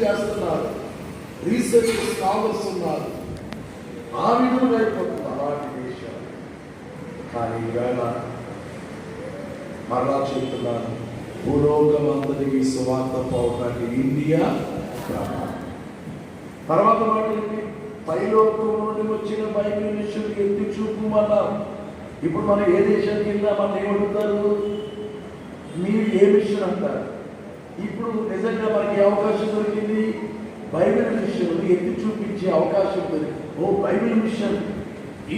చేస్తున్నారు, research scholars ఉన్నారు, ఆ విధంగా అయిపోతుంది అలాంటి దేశాలు. కానీ ఈవేళ మరలా చెప్తున్నాను, భూలోకమంతటికి సువార్త పోవటానికి ఇండియా తర్వాత మాటలకి పైలోకం నుండి వచ్చిన బైబిల్ మిషన్ ఎత్తి చూపుమన్నారు. ఇప్పుడు మనం ఏ దేశానికి వెళ్ళినా మనం ఏమడుగుతారు, మీరు ఏ మిషన్ అంటారు. ఇప్పుడు నిజంగా మనకి అవకాశం దొరికింది, బైబిల్ మిషన్ ఎత్తి చూపించే అవకాశం దొరికింది. ఓ బైబిల్ మిషన్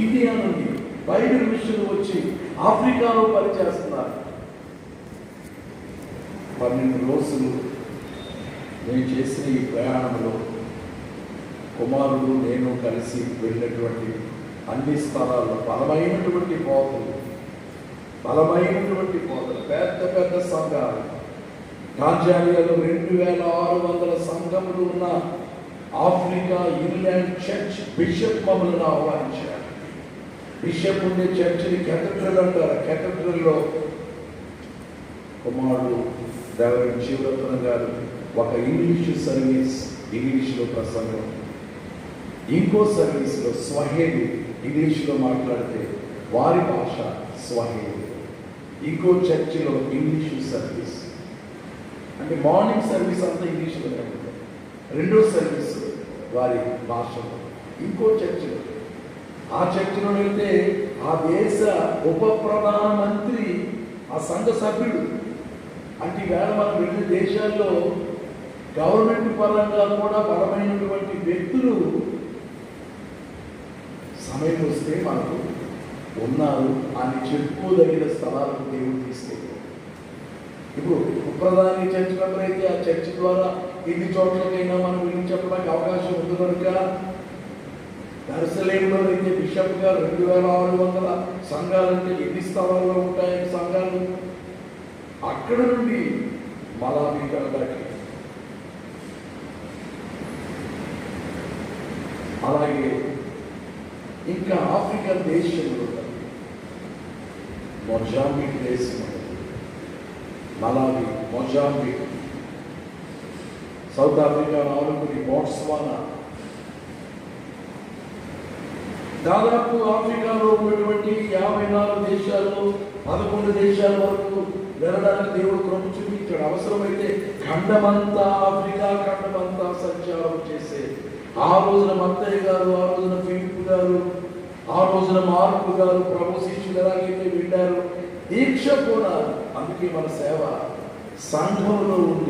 ఇండియా నుండి బైబిల్ మిషన్ వచ్చి ఆఫ్రికాలో పనిచేస్తున్నారు. 12 రోజులు నేను చేసిన ఈ ప్రయాణంలో కుమారుడు నేను కలిసి వెళ్ళినటువంటి అన్ని స్థలాల్లో బలమైనటువంటి బోధలు, పెద్ద పెద్ద సంఘాలు. టాంజానియాలో 2600 సంఘములు ఉన్న ఆఫ్రికా ఇన్లాండ్ చర్చ్ బిషప్ మమ్మల్ని ఆహ్వానించారు. బిషప్ ఉండే చర్చిని కెథడ్రల్ అంటారు. కెథడ్రల్లో కుమారుడు రెవరెండ్ శివరత్నం గారు ఒక ఇంగ్లీషు సర్వీస్, ఇంగ్లీష్లో ప్రసంగం, ఇంకో సర్వీస్లో స్వహేలి, ఇంగ్లీష్లో మాట్లాడితే వారి భాష స్వహేలి, ఇంకో చర్చిలో ఇంగ్లీషు సర్వీస్. అంటే మార్నింగ్ సర్వీస్ అంతా ఇంగ్లీష్లోనే ఉంటుంది, రెండో సర్వీస్ వారి భాషలో. ఇంకో చర్చిలో, ఆ చర్చిలో వెళ్తే ఆ దేశ ఉప ప్రధానమంత్రి ఆ సంఘ సభ్యుడు. అంటే ఈవేళ మనం వెళ్ళిన దేశాల్లో గవర్నమెంట్ పరంగా కూడా బలమైనటువంటి వ్యక్తులు సమయం వస్తే మనకు ఉన్నారు అని చెప్పుకోదగిన స్థలాలకు దేవుడు తీసుకెళ్ళారు. ఇప్పుడు ప్రధాని చర్చ్ మెంబర్ అయితే ఆ చర్చ్ ద్వారా ఎన్ని చోట్లకైనా మనం వెళ్ళి చెప్పడానికి అవకాశం ఉంది కనుక, యెరూషలేములో అయితే బిషప్ గారు 2600 సంఘాలంటే ఎన్ని స్థలాల్లో ఉంటాయని సంఘాలు, అక్కడ నుండి మలావి కలదాకి, అలాగే ఇంకా ఆఫ్రికన్ దేశంలో మొజాంబిక్ దేశం, Malawi, Mozambique, south Africa 4, Botswana, దాదాపు ఆఫ్రికాలో ఉన్నటువంటి 54 దేశాల్లో 11 దేశాల వరకు వెళ్ళడానికి దేవుడు కృప చూపించాడు. అవసరమైతే ఖండమంతా, ఆఫ్రికా ఖండమంతా సంచారం చేసే ఆ రోజున మత్తయ్య గారు, ఆ రోజున ఫిలిప్ గారు, ఆ రోజున మార్కు గారు ప్రభు శిష్యులు ఎలాగైతే వెళ్ళారు, దీక్ష కూడా. అందుకే మన సేవ సంఘంలో ఉంది.